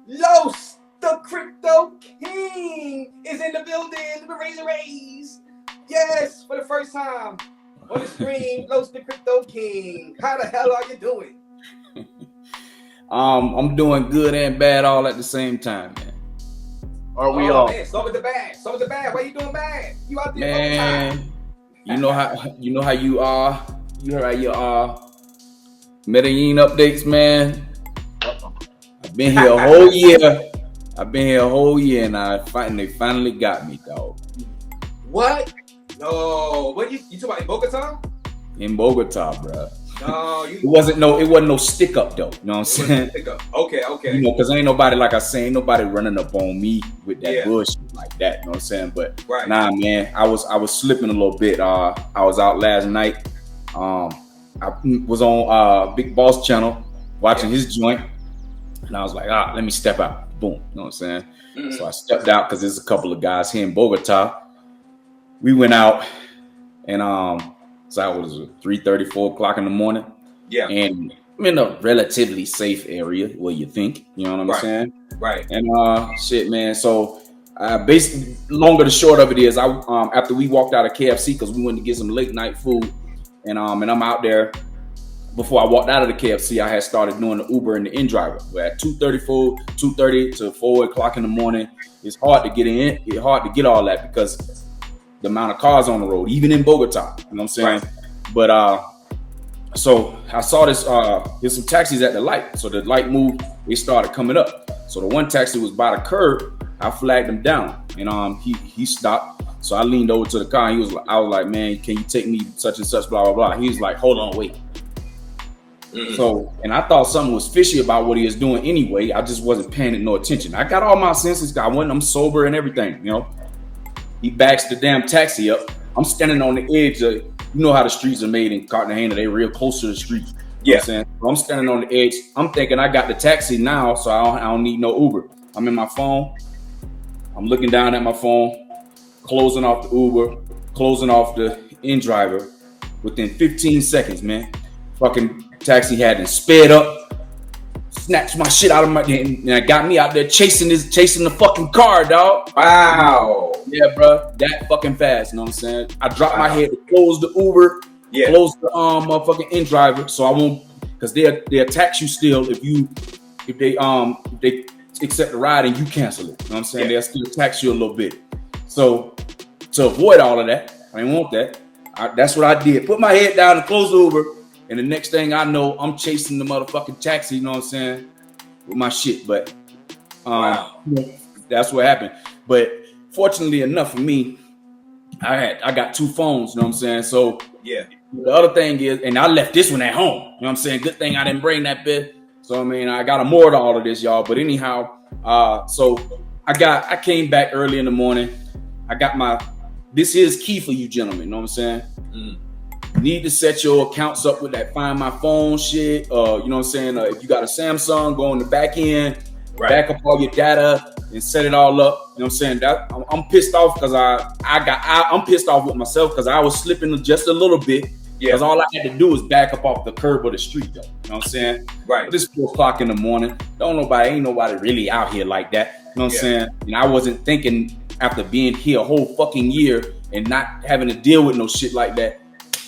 Los, the Crypto King, is in the building. The RAZE. Yes, for the first time on the screen, Los, the Crypto King. How the hell are you doing? I'm doing good and bad all at the same time, man. Are we all? Man, start with the bad. Why you doing bad? You out there, man? You know how you are. You heard how you are. Medellin updates, man. I've been here a whole year. And they finally got me, dog. What? No. What you talking about in Bogota? In Bogota, bro. No, it wasn't no stick up though. You know what I'm saying? Stick up. Okay. You know, because ain't nobody, like I say, ain't nobody running up on me with that bullshit like that. You know what I'm saying? But nah, man, I was slipping a little bit. I was out last night. I was on Big Boss channel watching his joint, and I was like, let me step out. Boom. You know what I'm saying? Mm-hmm. So I stepped out because there's a couple of guys here in Bogota. We went out and so I was 3:30, 4 o'clock in the morning. Yeah. And I'm in a relatively safe area, what you think. You know what I'm saying? Right. And shit, man. So basically, longer the short of it is, I after we walked out of KFC because we went to get some late night food, and I'm out there. Before I walked out of the KFC, I had started doing the Uber and the in-driver. Where at 2:30 to 4 o'clock in the morning, it's hard to get in. It's hard to get all that because the amount of cars on the road, even in Bogota, you know what I'm saying? Right. But so I saw there's some taxis at the light. So the light moved, they started coming up. So the one taxi was by the curb. I flagged him down, and he stopped. So I leaned over to the car. I was like, man, can you take me such and such, blah blah blah. He was like, hold on, wait. Mm-hmm. So, and I thought something was fishy about what he was doing anyway. I just wasn't paying it no attention. I got all my senses. I'm sober and everything, you know. He backs the damn taxi up. I'm standing on the edge of, you know how the streets are made in Cartagena. They real close to the street. You know what I'm saying? So I'm standing on the edge. I'm thinking I got the taxi now, so I don't need no Uber. I'm in my phone. I'm looking down at my phone, closing off the Uber, closing off the in-driver. Within 15 seconds, man, fucking taxi had to sped up, snatched my shit out of my hand, and got me out there chasing the fucking car, dog. Wow. Yeah, bro, that fucking fast. You know what I'm saying? I dropped my head to close the Uber, close the motherfucking in-driver, so I won't, because they'll tax you still if they accept the ride and you cancel it. You know what I'm saying? They'll still tax you a little bit. So to avoid all of that, I didn't want that. That's what I did. Put my head down and close the Uber. And the next thing I know, I'm chasing the motherfucking taxi, you know what I'm saying, with my shit. But that's what happened. But fortunately enough for me, I got two phones, you know what I'm saying? So the other thing is, and I left this one at home, you know what I'm saying? Good thing I didn't bring that bit. So I mean, I got more to all of this, y'all. But anyhow, so I came back early in the morning. I got this is key for you gentlemen, you know what I'm saying? Mm. Need to set your accounts up with that Find My Phone shit. You know what I'm saying? If you got a Samsung, go on the back end, back up all your data and set it all up. You know what I'm saying? That I'm pissed off because I'm pissed off with myself because I was slipping just a little bit. Because all I had to do was back up off the curb of the street, though. You know what I'm saying? Right. But it's 4 o'clock in the morning. Ain't nobody really out here like that. You know what I'm saying? And I wasn't thinking after being here a whole fucking year and not having to deal with no shit like that,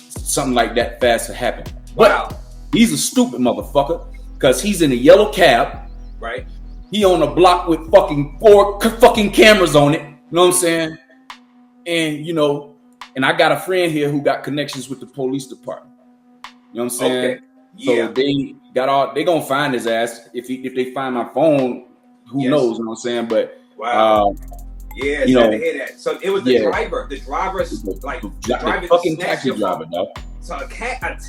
something like that fast to happen. Wow. But he's a stupid motherfucker because he's in a yellow cab. Right. He on a block with fucking 4 fucking cameras on it. You know what I'm saying? And, you know, and I got a friend here who got connections with the police department. You know what I'm saying? Okay. Yeah. So they gonna find his ass. If they find my phone, who knows? You know what I'm saying? But yeah, you know, to hear that. So it was the driver. The driver's like the fucking taxi driver, though. So a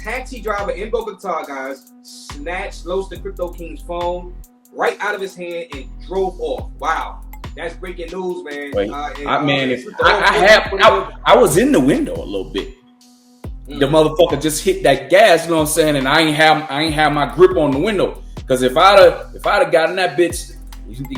taxi driver in Bogota, guys, snatched Los the Crypto King's phone right out of his hand and drove off. Wow, that's breaking news, man. Wait, I was in the window a little bit. The motherfucker just hit that gas, you know what I'm saying? And I ain't have my grip on the window. Because if I'd have gotten that bitch,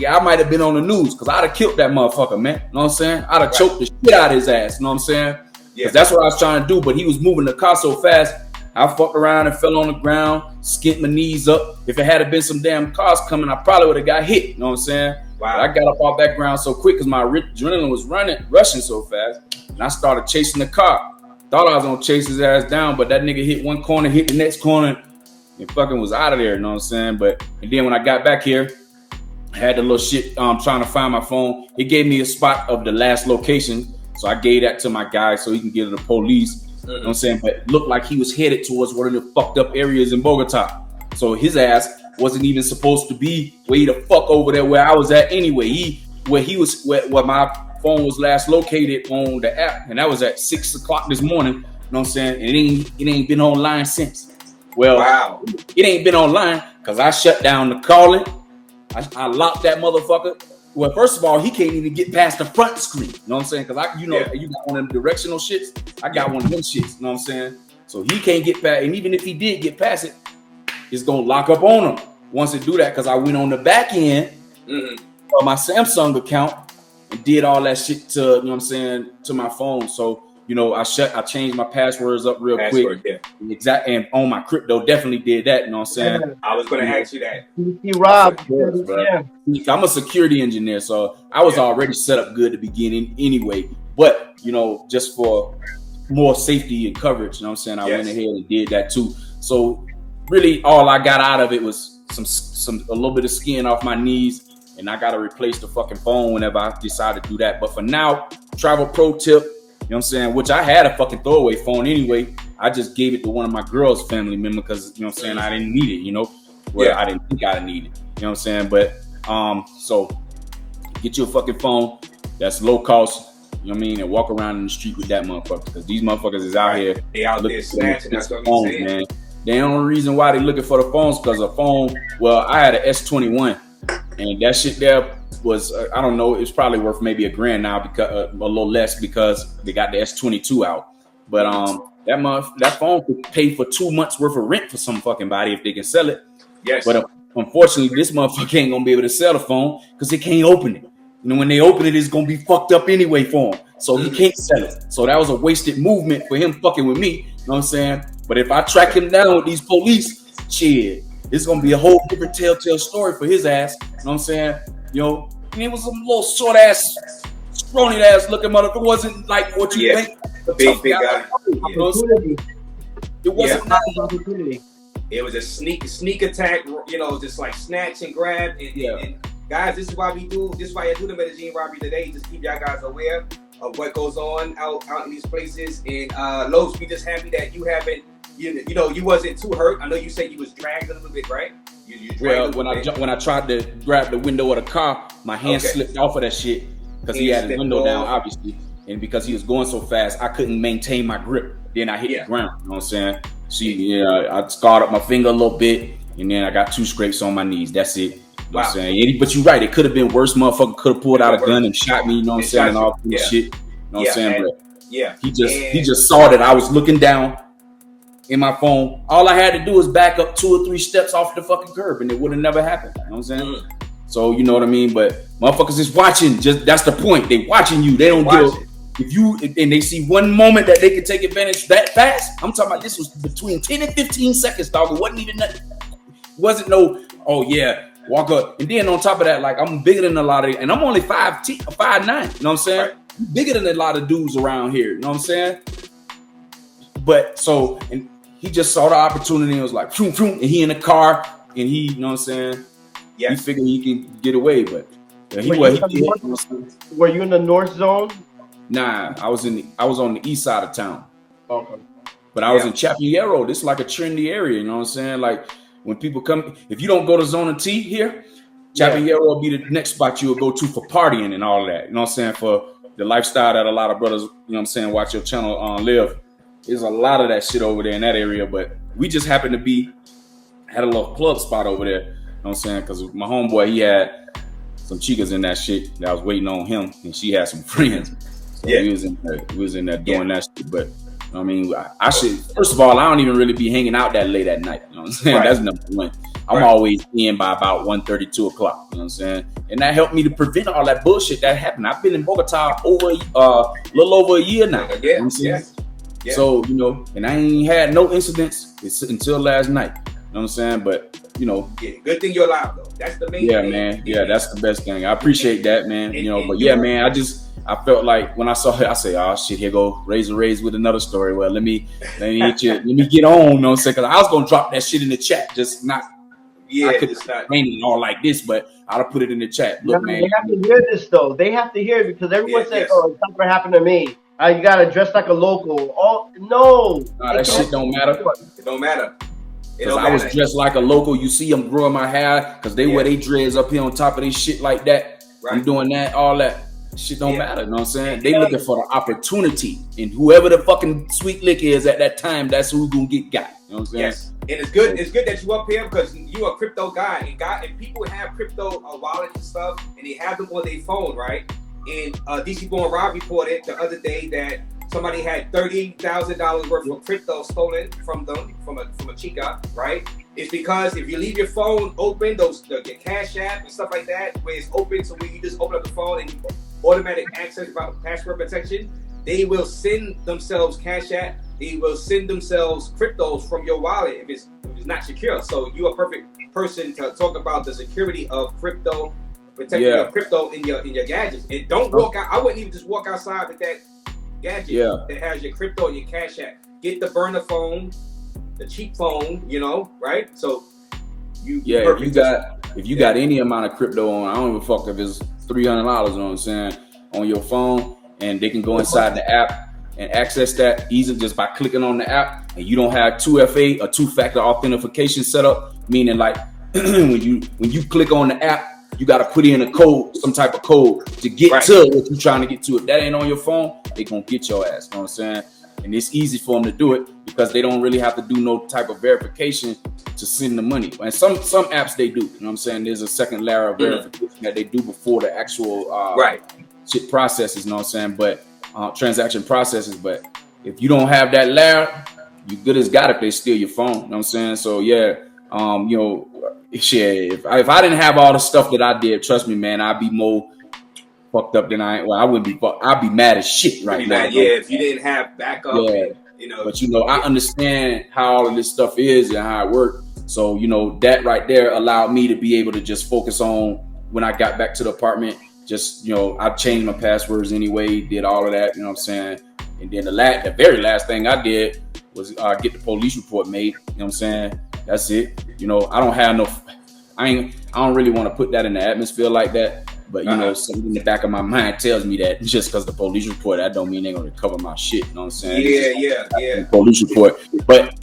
I might have been on the news because I'd have killed that motherfucker, man. You know what I'm saying? I'd have choked the shit out of his ass. You know what I'm saying? Because that's what I was trying to do. But he was moving the car so fast, I fucked around and fell on the ground, skinned my knees up. If it had been some damn cars coming, I probably would have got hit. You know what I'm saying? Wow. But I got up off that ground so quick because my adrenaline was rushing so fast. And I started chasing the car. Thought I was gonna chase his ass down, but that nigga hit one corner, hit the next corner, and fucking was out of there. You know what I'm saying? And then when I got back here, I had the little shit trying to find my phone. It gave me a spot of the last location. So I gave that to my guy so he can get to the police. You know what I'm saying? But it looked like he was headed towards one of the fucked up areas in Bogota. So his ass wasn't even supposed to be way the fuck over there where I was at anyway. Where my phone was last located on the app, and that was at 6 o'clock this morning. You know what I'm saying? And it ain't been online since. Well, wow. It ain't been online because I shut down the calling. I locked that motherfucker. Well, first of all, he can't even get past the front screen. You know what I'm saying? Because you got one of them directional shits. I got one of them shits. You know what I'm saying? So he can't get past. And even if he did get past it, it's gonna lock up on him once it do that. Because I went on the back end of my Samsung account and did all that shit to, you know what I'm saying, to my phone. So, you know, I changed my passwords up real quick. Yeah. And on my crypto, definitely did that. You know what I'm saying? I was going to ask you that. Rob, I'm a security engineer, so I was already set up good to begin anyway. But, you know, just for more safety and coverage, you know what I'm saying? I went ahead and did that too. So really all I got out of it was a little bit of skin off my knees. And I got to replace the fucking phone whenever I decide to do that. But for now, travel pro tip, you know what I'm saying? Which I had a fucking throwaway phone anyway. I just gave it to one of my girl's family members because, you know what I'm saying, I didn't need it, you know? Well, I didn't think I needed it. You know what I'm saying? But, so get you a fucking phone that's low cost, you know what I mean? And walk around in the street with that motherfucker because these motherfuckers is out here. They out there snatching, that's what I'm saying. Man. The only reason why they looking for the phones because a phone, well, I had an S21. And that shit there was, I don't know, it's probably worth maybe $1,000 now, because a little less because they got the S22 out. But that phone could pay for 2 months worth of rent for some fucking body if they can sell it. Yes. But unfortunately, this motherfucker ain't gonna be able to sell the phone because they can't open it. You know, when they open it, it's gonna be fucked up anyway for him. So he can't sell it. So that was a wasted movement for him fucking with me. You know what I'm saying? But if I track him down with these police, shit, it's gonna be a whole different telltale story for his ass. You know what I'm saying? You know, and it was some little short ass, scrawny ass looking motherfucker. It wasn't like what you think. Big guy. You know, it wasn't not an opportunity. It was a sneak attack. You know, just like snatch and grab. And guys, this is why we do. This is why I do the Medellin robbery today. Just keep y'all guys aware of what goes on out in these places. And Los, we just happy that you haven't. You know, you wasn't too hurt. I know you said you was dragged a little bit, right? When I tried to grab the window of the car, my hand slipped off of that shit because he had his window down, obviously, and because he was going so fast, I couldn't maintain my grip. Then I hit the ground. You know what I'm saying? I scarred up my finger a little bit, and then I got 2 scrapes on my knees. That's it. You know what I'm saying? But you're right. It could have been worse. Motherfucker could have pulled out a gun and shot me. You know what I'm saying? And all this shit. You know what I'm saying? But he just saw that I was looking down in my phone. All I had to do was back up 2 or 3 steps off the fucking curb and it would have never happened. You know what I'm saying? So you know what I mean? But motherfuckers is watching. Just that's the point. They watching you. They don't give. If they see one moment that they can take advantage that fast, I'm talking about this was between 10 and 15 seconds, dog. It wasn't even nothing. It wasn't no, walk up. And then on top of that, like I'm bigger than a lot of, and I'm only 5'9", you know what I'm saying? Right. Bigger than a lot of dudes around here, you know what I'm saying? But so, and he just saw the opportunity and was like, phoom, phoom, and he in the car, and he, you know what I'm saying? He figured he can get away, but were you in the north zone? Nah, I was on the east side of town. Okay. But I was in Chapinero. This is like a trendy area, you know what I'm saying? Like when people come, if you don't go to Zona T here, Chapinero will be the next spot you'll go to for partying and all that. You know what I'm saying? For the lifestyle that a lot of brothers, you know what I'm saying, watch your channel live. There's a lot of that shit over there in that area, but we just happened to had a little club spot over there. You know what I'm saying? Because my homeboy, he had some chicas in that shit that was waiting on him, and she had some friends. So we was in there doing that shit. But I mean, I should, first of all, I don't even really be hanging out that late at night. You know what I'm saying? Right. That's number one. I'm always in by about 1:30, 2 o'clock. You know what I'm saying? And that helped me to prevent all that bullshit that happened. I've been in Bogota over a little over a year now. You know what I'm saying? Yeah. So, you know, and I ain't had no incidents until last night. You know what I'm saying? But, you know. Yeah, good thing you're alive, though. That's the main thing. Man. Yeah, that's the best thing. I appreciate that, man. You know, but yeah, man, I felt like when I saw it, I say, oh shit, here go RAZE with another story. Well, let me hit you, let me get on, you know what I'm saying? Cause I was gonna drop that shit in the chat, just not. Yeah, I could explain it all like this, but I'll put it in the chat. Look, man, they have to hear this though. They have to hear it because everyone says, "Oh, it's not gonna happen to me." You gotta dress like a local. Oh no, that shit don't matter. It don't matter. Because I was dressed like a local. You see them growing my hair because they wear they dreads up here on top of their shit like that. Right. I'm doing that, all that. Shit don't matter, you know what I'm saying? They looking for the opportunity. And whoever the fucking sweet lick is at that time, that's who's gonna get got. You know what I'm saying? Yes. And it's good that you up here because you a crypto guy. And people have crypto wallets and stuff, and they have them on their phone, right? And DC Born Rob reported the other day that somebody had $30,000 worth of crypto stolen from them, from a chica, right? It's because if you leave your phone open, your Cash App and stuff like that, where it's open, so when you just open up the phone and you automatic access about password protection, they will send themselves Cash App. They will send themselves cryptos from your wallet if it's not secure. So you're a perfect person to talk about the security of crypto, protecting your crypto in your gadgets. And don't walk out. I wouldn't even just walk outside with that gadget that has your crypto and your Cash App. Get the burner phone, the cheap phone, you know, right? So if you got any amount of crypto on, I don't give a fuck if it's $300, you know what I'm saying, on your phone, and they can go inside the app and access that easily just by clicking on the app, and you don't have 2FA or two-factor authentication set up, meaning like when you click on the app, you got to put in a code, some type of code to get to what you're trying to get to. If that ain't on your phone, they gonna get your ass, you know what I'm saying? And it's easy for them to do it because they don't really have to do no type of verification to send the money. And some apps they do, you know what I'm saying? There's a second layer of verification that they do before the actual shit processes, you know what I'm saying? But transaction processes. But if you don't have that layer, you good as got if they steal your phone, you know what I'm saying? So yeah, you know, shit, if I didn't have all the stuff that I did, trust me, man, I'd be more fucked up than I wouldn't be fucked. I'd be mad as shit right now. Yeah, if you didn't have backup, and, you know. But you know, I understand how all of this stuff is and how it works. So, you know, that right there allowed me to be able to just focus on when I got back to the apartment. Just, you know, I changed my passwords anyway, did all of that, you know what I'm saying? And then the very last thing I did was get the police report made, you know what I'm saying? That's it. You know, I don't really want to put that in the atmosphere like that. But, you know, something in the back of my mind tells me that just because the police report, that don't mean they're going to recover my shit. You know what I'm saying? Yeah. Police report. But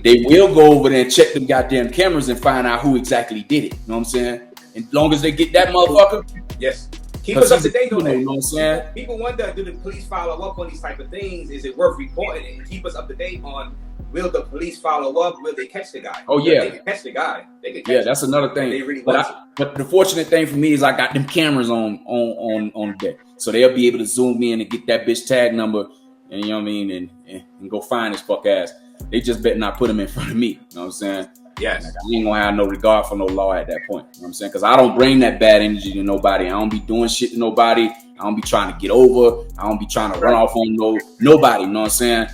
they will go over there and check them goddamn cameras and find out who exactly did it. You know what I'm saying? As long as they get that motherfucker. Yes. Keep us up to date on that. You know what I'm saying? People wonder, do the police follow up on these type of things? Is it worth reporting? And keep us up to date on, will the police follow up? Will they catch the guy? Oh, yeah. They can catch the guy. They can catch that's another thing. They really but the fortunate thing for me is I got them cameras on deck. So they'll be able to zoom in and get that bitch tag number, and you know what I mean, and go find his fuck ass. They just better not put him in front of me. You know what I'm saying? Yes. Like, I ain't gonna have no regard for no law at that point. You know what I'm saying? Because I don't bring that bad energy to nobody. I don't be doing shit to nobody. I don't be trying to get over. I don't be trying to run off on nobody. You know what I'm saying?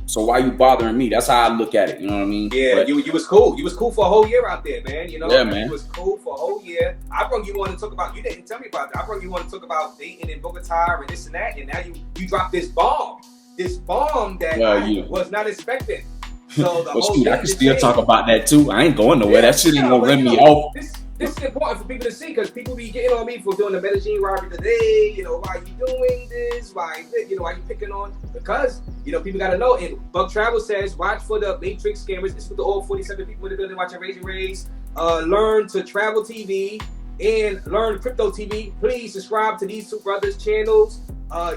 So why you bothering me? That's how I look at it. You know what I mean? Yeah, but you was cool. You was cool for a whole year out there, man. You know? Yeah, man. You was cool for a whole year. I brought you on to talk about, you didn't tell me about that. I brought you on to talk about dating in Bogota and this and that. And now you dropped this bomb. This bomb that I was not expecting. So the whole I can still talk about that too. I ain't going nowhere. That shit ain't gonna run me off. This is important for people to see because people be getting on me for doing the Medellin robbery today. You know, why you doing this? Why you picking on? Because, you know, people got to know. And Bug Travel says, watch for the Matrix scammers. It's for the all 47 people in the building watching RAZE. Learn to travel TV and learn crypto TV. Please subscribe to these two brothers' channels.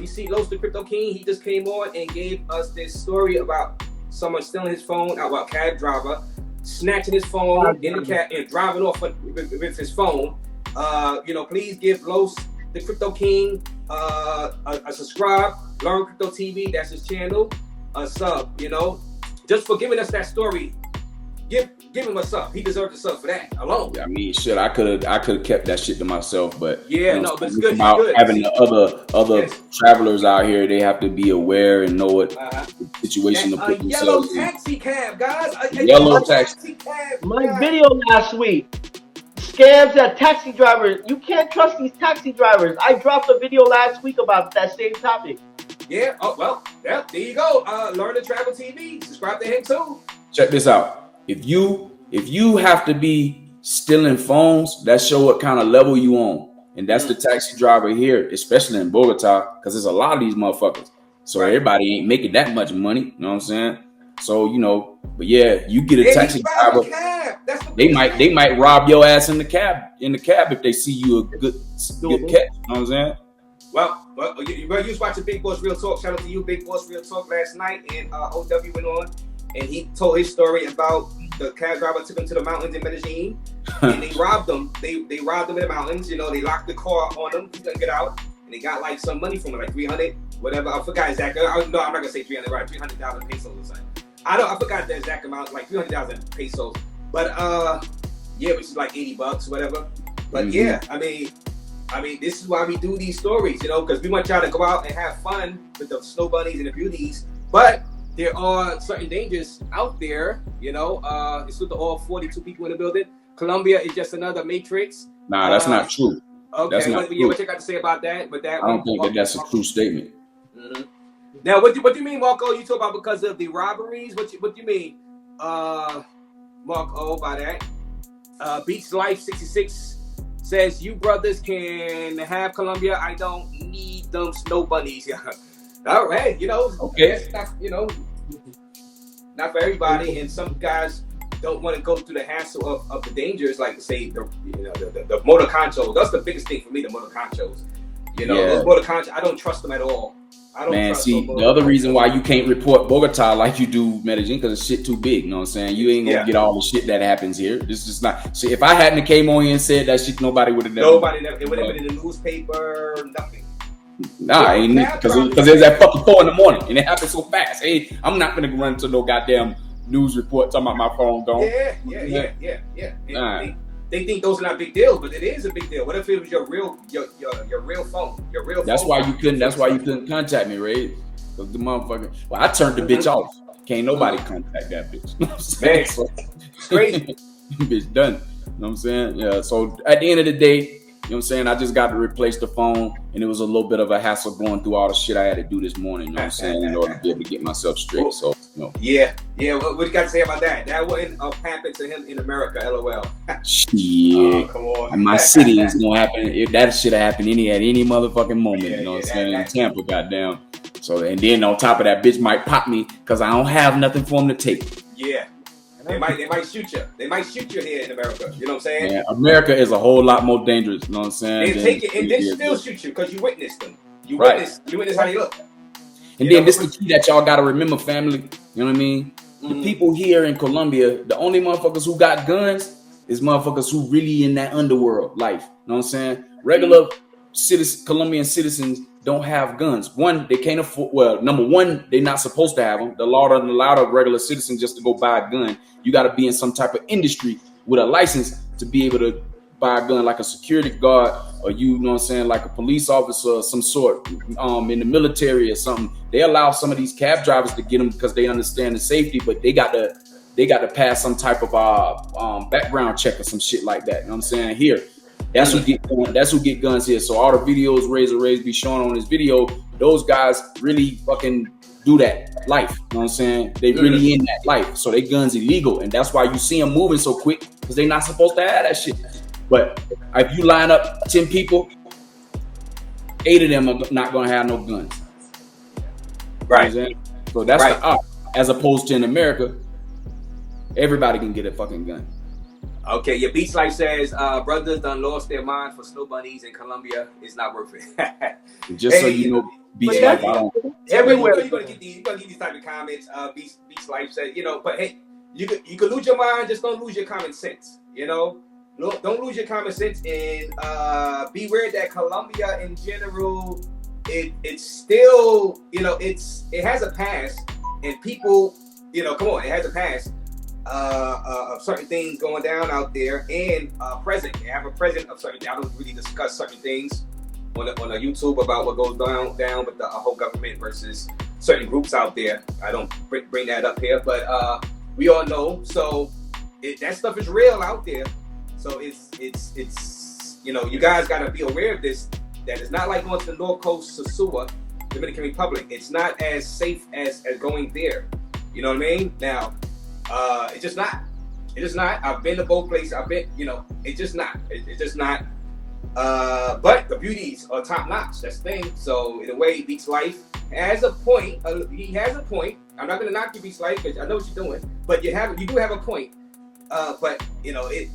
You see Los the Crypto King. He just came on and gave us this story about someone stealing his phone, about cab driver snatching his phone in the cab and driving off with his phone. You know, please give Los the Crypto King a subscribe. Learn Crypto TV, that's his channel. A sub. You know, just for giving us that story give him a sub. He deserves a sub for that alone. I mean, shit, I could have kept that shit to myself, but yeah, you know, but it's good. About Good. having the other travelers out here, they have to be aware and know what the situation to put yellow themselves taxi cab, guys. in. Yellow taxi cab. My video last week. Scams at taxi drivers. You can't trust these taxi drivers. I dropped a video last week about that same topic. Yeah. Oh well. Yeah. There you go. Learn to Travel TV. Subscribe to him too. Check this out. If you have to be stealing phones, that show what kind of level you on, and that's the taxi driver here, especially in Bogota, because there's a lot of these motherfuckers. So everybody ain't making that much money. You know what I'm saying? So you know, but yeah, you get a taxi driver. They might rob your ass in the cab if they see you a good catch. You know what I'm saying? Well, you was watching Big Boss Real Talk. Shout out to you, Big Boss Real Talk last night, and OW went on, and he told his story about the cab driver took him to the mountains in Medellin, and they robbed him. They robbed him in the mountains. You know, they locked the car on him. He couldn't get out, and they got like some money from him, like 300, whatever. I forgot exactly. No, I'm not gonna say 300. Right, 300,000 pesos or something. I forgot the exact amount, like 300,000 pesos. But yeah, which is like $80, whatever. But yeah, I mean, this is why we do these stories, you know, because we want y'all to go out and have fun with the snow bunnies and the beauties. But there are certain dangers out there, you know. It's with all 42 people in the building. Colombia is just another matrix. Nah, that's not true. Okay, that's not true. What you got to say about that? But that I don't think that's a true statement. Mm-hmm. Now, what do you mean, Marco? You talk about because of the robberies? What do you mean, Marco, by that? Beach Life 66 says, you brothers can have Colombia. I don't need them snow bunnies. All right, you know, okay. That's, you know, not for everybody, and some guys don't want to go through the hassle of the dangers, like say the motor conchos. That's the biggest thing for me, the motor conchos. You know, those motor conchos, I don't trust them at all. Man, see, the other reason why you can't report Bogota like you do Medellin, because it's shit too big. You know what I'm saying? You ain't gonna get all the shit that happens here. This is not. See, if I hadn't came on here and said that shit, nobody would have never. It would have been in the newspaper. Nothing. Nah, ain't because it was at fucking 4 a.m. and it happened so fast. Hey, I'm not gonna run to no goddamn news report talking about my phone gone. Yeah. They think those are not big deals, but it is a big deal. What if it was your real phone? That's why you couldn't contact me, Ray. Because the motherfucker. Well, I turned the bitch off. Can't nobody contact that bitch. You know what I'm saying? So, crazy. Bitch done. You know what I'm saying? Yeah. So at the end of the day, you know what I'm saying? I just got to replace the phone, and it was a little bit of a hassle going through all the shit I had to do this morning. You know what I'm saying? In order to be able to get myself straight. So, you know. Yeah. What you got to say about that? That wouldn't happen to him in America. LOL. Shit. Come on. And my city is gonna happen. If that shit happen at any motherfucking moment. You know what I'm saying? In Tampa, goddamn. So and then on top of that, bitch might pop me because I don't have nothing for him to take. Yeah. They might shoot you. They might shoot you here in America. You know what I'm saying? Yeah, America is a whole lot more dangerous. You know what I'm saying? They take it and then still shoot you because you witnessed them. You witnessed how they look. And then this is the key that y'all gotta remember, family. You know what I mean? The people here in Colombia, the only motherfuckers who got guns is motherfuckers who really in that underworld life. You know what I'm saying? Regular Colombian citizens don't have guns. One, they can't afford. Well, number one, they're not supposed to have them. The law doesn't allow a regular citizen just to go buy a gun. You got to be in some type of industry with a license to be able to buy a gun, like a security guard, or you know what I'm saying, like a police officer of some sort, in the military or something. They allow some of these cab drivers to get them because they understand the safety, but they got to pass some type of background check or some shit like that. You know what I'm saying? Here, that's who get guns here. So all the videos RAZE be showing on this video, those guys really fucking do that life. You know what I'm saying? They really in that life. So they guns illegal, and that's why you see them moving so quick, because they not supposed to have that shit. But if you line up 10 people, 8 of them are not gonna have no guns. Right. You know what I'm saying? So that's the up. As opposed to in America, everybody can get a fucking gun. Okay, your Beach Life says brothers done lost their mind for snow bunnies in Colombia. It's not worth it. Just so you know, Beach Life, I don't. Everywhere you're gonna get these type of comments. Beach Life said, you know, but hey, you could lose your mind, just don't lose your common sense. You know, don't lose your common sense, and beware that Colombia in general, it's still, you know, it has a past, and people, you know, come on, it has a past. of certain things going down out there, and present. They have a present of certain. I don't really discuss certain things on a YouTube about what goes down with the whole government versus certain groups out there. I don't bring that up here, but we all know. So that stuff is real out there. So it's you guys got to be aware of this. That it's not like going to the North Coast of Sua, Dominican Republic. It's not as safe as going there. You know what I mean? Now, it's just not. It's just not. I've been to both places. I've been, it's just not. It's just not. But the beauties are top notch. That's the thing. So in a way, Beach Life has a point. He has a point. I'm not gonna knock you, Beach Life, because I know what you're doing. But you do have a point. But if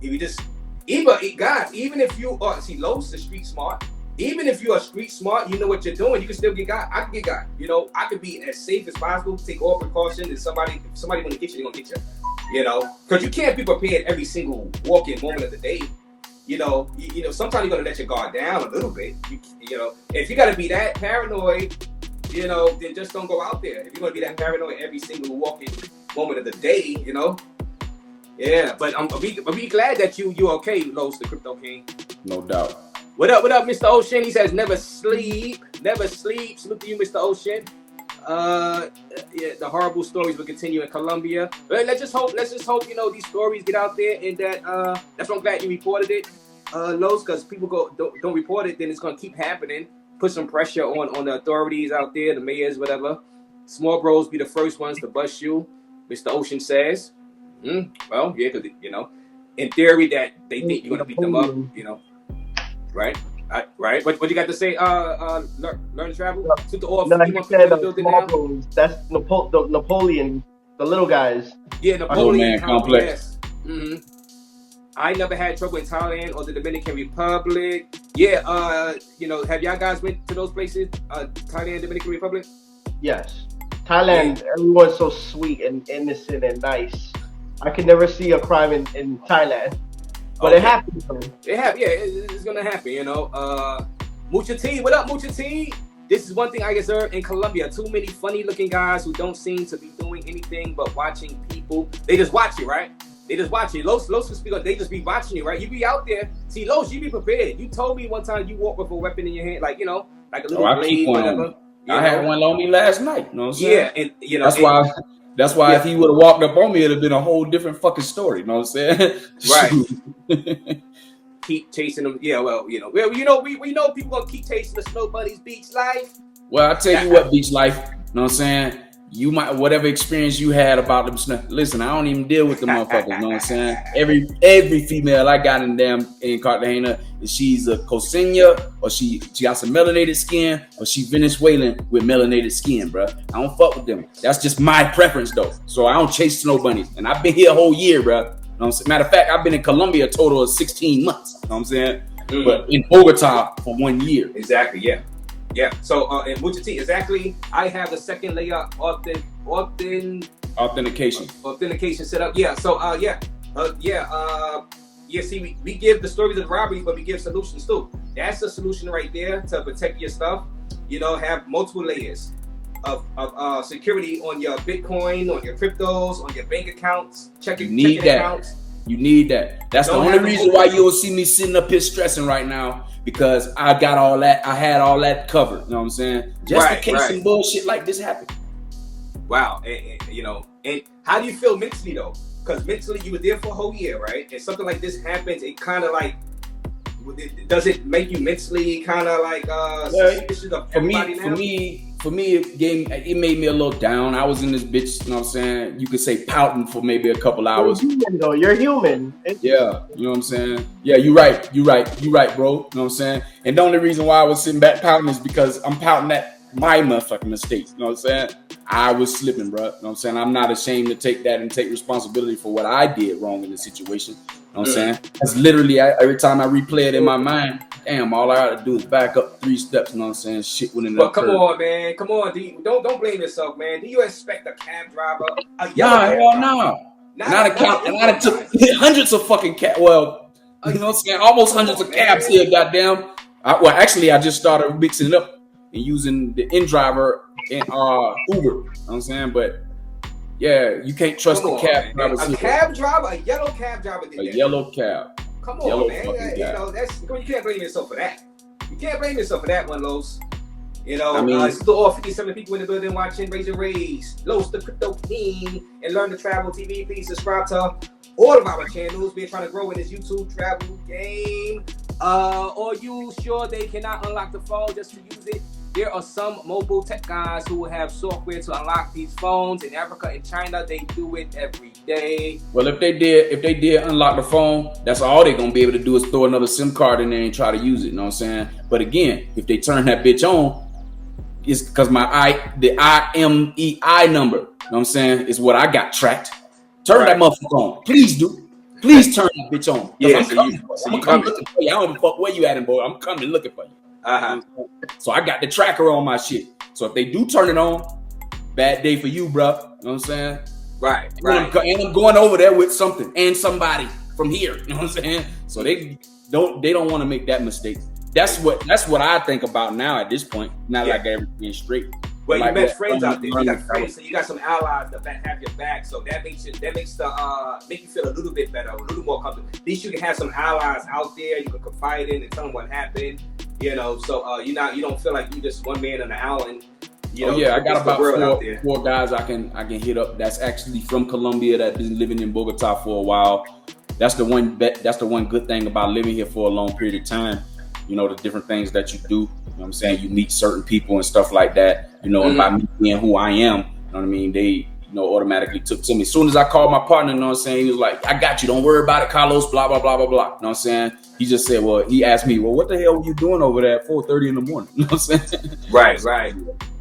you just even if you are Los is street smart. Even if you are street smart, you know what you're doing. You can still get got. I can get got. I can be as safe as possible. Take all precautions. And if somebody want to get you, they're gonna get you. Because you can't be prepared every single walking moment of the day. Sometimes you're gonna let your guard down a little bit. If you gotta be that paranoid, then just don't go out there. If you're gonna be that paranoid every single walking moment of the day, Yeah, but I'm be glad that you okay, Los, the Crypto King. No doubt. What up, Mr. Ocean? He says never sleep. Salute to you, Mr. Ocean. The horrible stories will continue in Colombia. But let's just hope these stories get out there, and that that's why I'm glad you reported it, Los, because people don't report it, then it's gonna keep happening. Put some pressure on the authorities out there, the mayors, whatever. Small bros be the first ones to bust you, Mr. Ocean says. Well, yeah, because in theory that they think you're gonna beat them up, right? Right. What you got to say? Learn to travel. That's Napoleon, the little guys. Yeah, Napoleon complex. Mm-hmm. I never had trouble in Thailand or the Dominican Republic. Yeah, have y'all guys went to those places? Thailand, Dominican Republic? Yes. Thailand, everyone's so sweet and innocent and nice. I could never see a crime in Thailand. But it happens. It's gonna happen, Mucha T, what up, Mucha T? This is one thing I observed in Colombia. Too many funny looking guys who don't seem to be doing anything but watching people. They just watch you, right? They just watch you. Los can speak up. They just be watching you, right? You be out there. See, Los, you be prepared. You told me one time you walk with a weapon in your hand, like like a little blade, whatever. I had one on me last night. You know what I'm saying? Yeah, and that's why if he would have walked up on me, it'd have been a whole different fucking story. You know what I'm saying? Right. Keep chasing them. Yeah, well, we know people gonna keep chasing the Snow Bunnies. Beach Life. Well, I tell you what, Beach Life. You know what I'm saying? You might, whatever experience you had about them. Listen, I don't even deal with the motherfuckers. You know what I'm saying? Every female I got in Cartagena, she's a costeña, or she got some melanated skin, or she Venezuelan with melanated skin, bro. I don't fuck with them. That's just my preference, though. So I don't chase snow bunnies, and I've been here a whole year, bro. You know what I'm saying? Matter of fact, I've been in Colombia a total of 16 months. You know what I'm saying? But in Bogota for 1 year. Exactly. Yeah. Yeah. So in Mucha T, exactly. I have the second layer authentication set up. Yeah. So See, we give the stories of the robberies, but we give solutions too. That's the solution right there to protect your stuff. Have multiple layers of security on your Bitcoin, on your cryptos, on your bank accounts, checking accounts. You need that. That's the only reason why you don't see me sitting up here stressing right now, because I got all that. I had all that covered. You know what I'm saying? Just in case some bullshit like this happened. Wow. And how do you feel mentally though? Because mentally you were there for a whole year, right? And something like this happens, it kind of like, does it make you mentally kind of like suspicious of everybody now? For me, it made me a little down. I was in this bitch, you know what I'm saying? You could say pouting for maybe a couple hours. You're human, though. You're human. Yeah, you know what I'm saying? Yeah, you're right, bro. You know what I'm saying? And the only reason why I was sitting back pouting is because I'm pouting at my motherfucking mistakes. You know what I'm saying? I was slipping, bro. You know what I'm saying? I'm not ashamed to take that and take responsibility for what I did wrong in the situation. You know what I'm saying? Because literally, every time I replay it in my mind, damn, all I gotta do is back up 3 steps. You know what I'm saying? Shit wouldn't have occurred. Come on, man. Come on. Don't blame yourself, man. Do you expect a cab driver? No. Not a cab. And I took hundreds of fucking cabs. Well, you know what I'm saying? Almost hundreds of cabs here, goddamn. I just started mixing it up and using the in-driver and Uber. You know what I'm saying? But Yeah, you can't trust Come the on, cab man. drivers. A cab driver, a yellow cab driver did A that. yellow cab. Come on, Yellow man. fucking You cab. know, you can't blame yourself for that. You can't blame yourself for that one, Los. You know, I mean, this is to all 57 people in the building watching RAZE. Los, the Crypto King, and Learn to Travel TV. Please subscribe to all of our channels. We're trying to grow in this YouTube travel game. Are you sure they cannot unlock the phone just to use it? There are some mobile tech guys who have software to unlock these phones. In Africa and China, they do it every day. Well, if they did unlock the phone, that's all they're gonna be able to do is throw another SIM card in there and try to use it. You know what I'm saying? But again, if they turn that bitch on, it's because the IMEI number, you know what I'm saying, is what I got tracked. Turn that motherfucker on. Please do. Please turn that bitch on. Yeah, I'm coming looking for you. I don't give a fuck where you at in boy. I'm coming looking for you. So I got the tracker on my shit. So if they do turn it on, bad day for you, bro. You know what I'm saying? Right. And I'm going over there with something and somebody from here. You know what I'm saying? So they don't want to make that mistake. That's what I think about now at this point. Now that I got everything straight. Well, like, you met friends out there. You got friends, so you got some allies that have your back. So that makes you feel a little bit better, a little more comfortable. At least you can have some allies out there you can confide in and tell them what happened. You know, so you don't feel like you just one man on the island. You know, I got about four guys I can hit up. That's actually from Colombia that been living in Bogota for a while. That's the one good thing about living here for a long period of time. You know, the different things that you do. You know what I'm saying? You meet certain people and stuff like that. You know, and by me being who I am, you know what I mean? They, automatically took to me. As soon as I called my partner, you know what I'm saying? He was like, I got you. Don't worry about it, Carlos, blah, blah, blah, blah, blah. You know what I'm saying? He just said, he asked me, what the hell were you doing over there at 4:30 in the morning? You know what I'm saying? Right.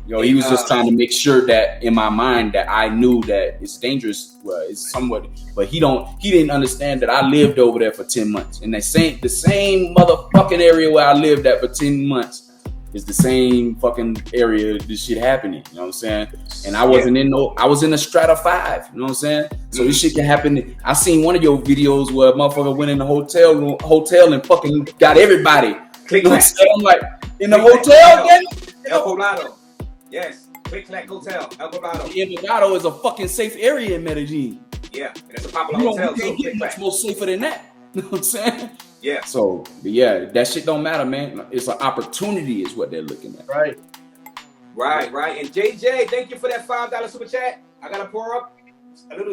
He was just trying to make sure that in my mind that I knew that it's dangerous. Well, it's somewhat, but he didn't understand that I lived over there for 10 months. And the same motherfucking area where I lived at for 10 months is the same fucking area this shit happening. You know what I'm saying? And I wasn't I was in a strata 5. You know what I'm saying? So this shit can happen. I seen one of your videos where a motherfucker went in the hotel and fucking got everybody. You know what I'm saying? I'm like, in the hotel again? El Poblado. Yes, Quick Clack Hotel, El Poblado. El Poblado is a fucking safe area in Medellin. Yeah, and it's a popular hotel too. You can't get much more safer than that. You know what I'm saying? Yeah. So, that shit don't matter, man. It's an opportunity is what they're looking at. Right. And JJ, thank you for that $5 super chat. I gotta pour up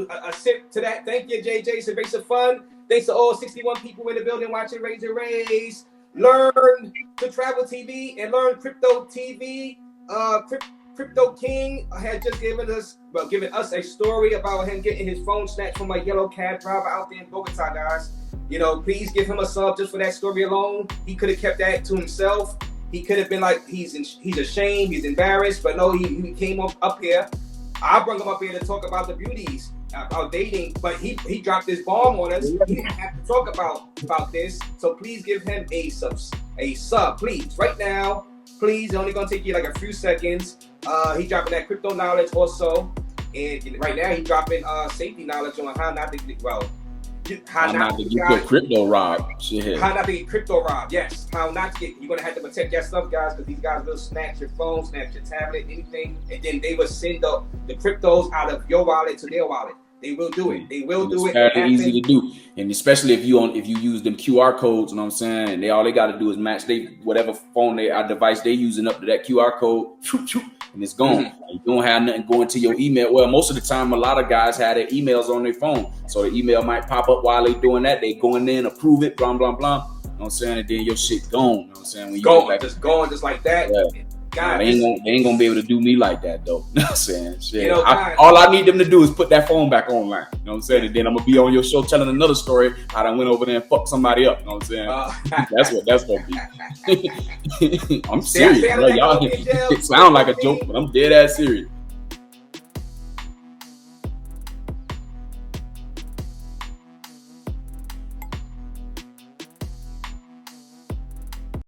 a sip to that. Thank you, JJ. It's a race of fun. Thanks to all 61 people in the building watching RAZE. Learn to Travel TV and Learn Crypto TV. Crypto King had just given us a story about him getting his phone snatched from a yellow cab driver out there in Bogota, guys. You know, please give him a sub just for that story alone. He could have kept that to himself. He could have been like, he's ashamed, he's embarrassed, but no, he came up here. I brought him up here to talk about the beauties about dating, but he dropped this bomb on us. He didn't have to talk about this, so please give him a sub, please, right now. Please, it's only gonna take you like a few seconds. He dropping that crypto knowledge also, and right now he's dropping safety knowledge on how not to get crypto robbed. Shit. How not to get crypto robbed. Yes, how not to get. You're gonna have to protect your stuff, guys, because these guys will snatch your phone, snatch your tablet, anything, and then they will send the cryptos out of your wallet to their wallet. They will do it. It's fairly easy to do, and especially if you use them QR codes. You know what I'm saying? And all they got to do is match whatever phone device they using up to that QR code, and it's gone. You don't have nothing going to your email. Well, most of the time, a lot of guys have their emails on their phone, so the email might pop up while they doing that. They go in there and approve it, blah blah blah. You know what I'm saying? And then your shit gone. You know what I'm saying? When you just like that. Yeah. God, they ain't gonna be able to do me like that though. You know what I'm saying? Shit. Guys, all I need them to do is put that phone back online. You know what I'm saying? And then I'm gonna be on your show telling another story how I went over there and fucked somebody up. You know what I'm saying? That's what that's gonna be. I'm serious. Bro. Y'all, it sound like a joke, but I'm dead ass serious.